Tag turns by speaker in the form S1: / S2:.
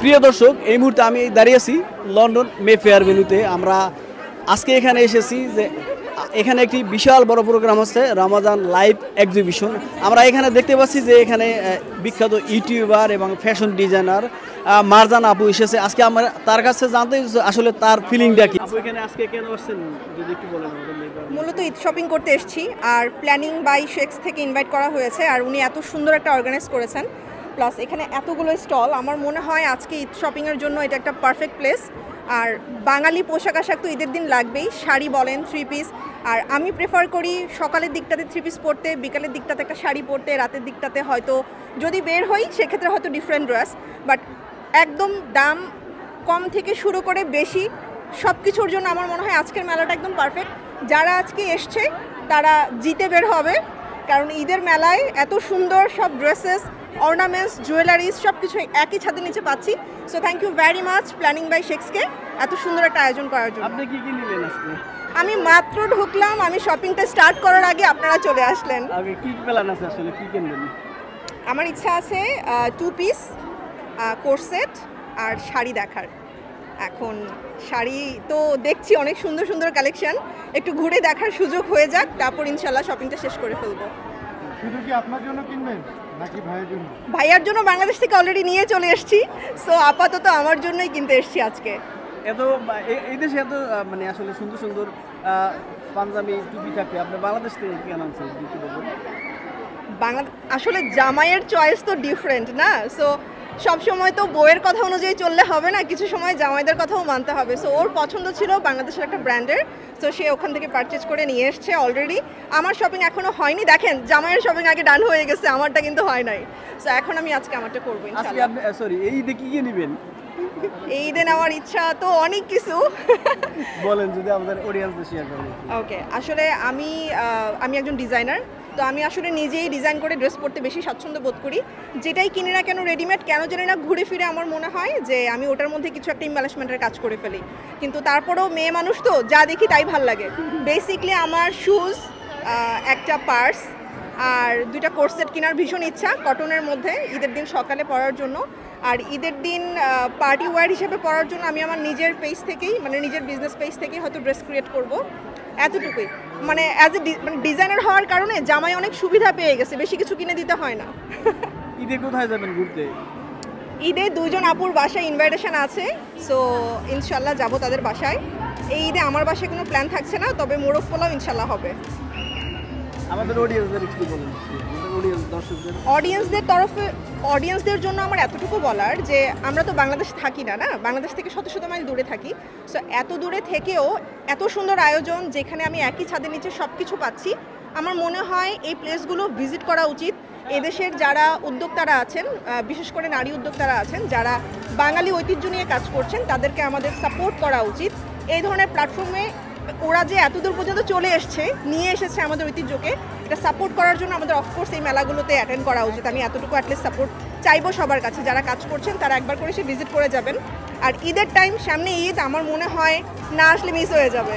S1: প্রিয় দর্শক, এই মুহূর্তে আমি দাঁড়িয়ে আছি লন্ডন মে ফেয়ার ভেন্যুতে। আমরা আজকে এখানে এসেছি যে এখানে একটি বিশাল বড় প্রোগ্রাম হচ্ছে রমাদান লাইভ এক্সিবিশন। আমরা এখানে দেখতে পাচ্ছি যে এখানে বিখ্যাত ইউটিউবার এবং ফ্যাশন ডিজাইনার মারজান আপু এসেছে। আজকে আমরা তার কাছে জানতে আসলে তার ফিলিংটা কি। আপু এখানে আজকে কেন আসছেন যদি একটু বলেন।
S2: মূলত ঈদ শপিং করতে এসেছি, আর প্ল্যানিং বাই শেক্স থেকে ইনভাইট করা হয়েছে, আর উনি এত সুন্দর একটা অর্গানাইজ করেছেন, প্লাস এখানে এতগুলো স্টল। আমার মনে হয় আজকে ঈদ শপিংয়ের জন্য এটা একটা পারফেক্ট প্লেস। আর বাঙালি পোশাক আশাক তো ঈদের দিন লাগবেই, শাড়ি বলেন, থ্রি পিস। আর আমি প্রেফার করি সকালের দিকটাতে থ্রি পিস পরতে, বিকালের দিকটাতে একটা শাড়ি পরতে, রাতের দিকটাতে হয়তো যদি বের হই সেক্ষেত্রে হয়তো ডিফারেন্ট ড্রেস। বাট একদম দাম কম থেকে শুরু করে বেশি সব কিছুর জন্য আমার মনে হয় আজকের মেলাটা একদম পারফেক্ট। যারা আজকে এসছে তারা জিতে বের হবে, কারণ ঈদের মেলায় এত সুন্দর সব ড্রেসেস, অর্নামেন্টস, জুয়েলারিজ সব কিছু একই ছাদের নিচে পাচ্ছি। So thank you very much planning by শেক্সকে এত সুন্দর একটা আয়োজন করার জন্য।
S1: আপনি কি কি নিলেন আজকে?
S2: আমি মাত্র ঢুকলাম, আমি শপিংটা স্টার্ট করার আগে আপনারা চলে আসলেন।
S1: আগে কি প্ল্যান আছে আসলে, কি কিনবেন?
S2: আমার ইচ্ছা আছে টু পিস, কোর্সেট আর শাড়ি দেখার। এখন শাড়ি তো দেখছি অনেক সুন্দর সুন্দর কালেকশন, একটু ঘুরে দেখার সুযোগ হয়ে যাক, তারপর ইনশাল্লাহ শপিংটা শেষ করে ফেলবো।
S3: শুধু কি আপনার জন্য কিনবেন নাকি ভাইয়ের জন্য?
S2: ভাইয়ার জন্য বাংলাদেশ থেকে অলরেডি নিয়ে চলে এসেছি, সো আপাতত আমার জন্যই কিনতে এসেছি আজকে।
S1: এত এই দেশে এত মানে আসলে সুন্দর সুন্দর পাঞ্জাবি টুপি থাকে, আপনি বাংলাদেশ থেকে কেন আনছেন?
S2: আসলে জামাইয়ের চয়েস তো ডিফারেন্ট না, সো সবসময় তো বইয়ের কথা অনুযায়ী চললে হবে না, কিছু সময় জামাইদের কথাও মানতে হবে। সো ওর পছন্দ ছিল বাংলাদেশের একটা ব্র্যান্ডের, সো সে ওখান থেকে পারচেজ করে নিয়ে এসছে অলরেডি। আমার শপিং এখনও হয়নি, দেখেন জামাইয়ের শপিং আগে ডান হয়ে গেছে, আমারটা কিন্তু হয় নাই। সো এখন আমি আজকে আমারটা করবো ইনশাআল্লাহ।
S1: আপনি সরি, এই ঈদে কি নেবেন?
S2: এই দিন আমার ইচ্ছা তো অনেক কিছু,
S1: বলেন যদি আমাদের অডিয়েন্সদের শেয়ার করেন।
S2: ওকে, আসলে আমি একজন ডিজাইনার, তো আমি আসলে নিজেই ডিজাইন করে ড্রেস পরতে বেশি স্বাচ্ছন্দ্য বোধ করি। যেটাই কিনি না কেন রেডিমেড, কেন জানি না ঘুরে ফিরে আমার মনে হয় যে আমি ওটার মধ্যে কিছু একটা ইম্বালিশমেন্টের কাজ করে ফেলি, কিন্তু তারপরেও মেয়ে মানুষ তো যা দেখি তাই ভাল লাগে। বেসিকলি আমার শুজ, একটা পার্স আর দুইটা কোর্সেট কেনার ভীষণ ইচ্ছা কটনের মধ্যে ঈদের দিন সকালে পরার জন্য। আর ঈদের দিন পার্টি ওয়্যার হিসেবে পরার জন্য আমি আমার নিজের পেজ থেকেই, মানে নিজের বিজনেস পেজ থেকেই হয়তো ড্রেস ক্রিয়েট করব, এতটুকুই। মানে অ্যাজ এ ডিজাইনার হওয়ার কারণে জামাই অনেক সুবিধা পেয়ে গেছে, বেশি কিছু কিনে দিতে হয় না।
S1: ঈদে কোথায় যাবেন ঘুরতে?
S2: ঈদে দুজন আপুর বাসায় ইনভাইটেশন আছে, সো ইনশাল্লাহ যাব তাদের বাসায়। এই ঈদে আমার বাসায় কোনো প্ল্যান থাকছে না, তবে মোরগ পোলাও ইনশাল্লাহ হবে।
S1: আমাদের অডিয়েন্সদের একটু বলুন, দর্শকদের
S2: অডিয়েন্সদের জন্য আমার এতটুকু বলার যে আমরা তো বাংলাদেশে থাকি না, বাংলাদেশ থেকে শত শত মাইল দূরে থাকি। সো এত দূরে থেকেও এত সুন্দর আয়োজন, যেখানে আমি একই ছাদের নিচে সব কিছু পাচ্ছি, আমার মনে হয় এই প্লেসগুলো ভিজিট করা উচিত। এদেশের যারা উদ্যোক্তারা আছেন, বিশেষ করে নারী উদ্যোক্তারা আছেন, যারা বাঙালি ঐতিহ্য নিয়ে কাজ করছেন, তাদেরকে আমাদের সাপোর্ট করা উচিত। এই ধরনের প্ল্যাটফর্মে ওরা যে এতদূর পর্যন্ত চলে এসছে, নিয়ে এসেছে আমাদের ঐতিহ্যকে, এটা সাপোর্ট করার জন্য আমাদের অফকোর্স এই মেলাগুলোতে অ্যাটেন্ড করা উচিত। আমি এতটুকু অ্যাটলিস্ট সাপোর্ট চাইবো সবার কাছে, যারা কাজ করছেন তারা একবার করে সে ভিজিট করে যাবেন। আর ঈদের টাইম, সামনে ঈদ, আমার মনে হয় না আসলে মিস হয়ে যাবে।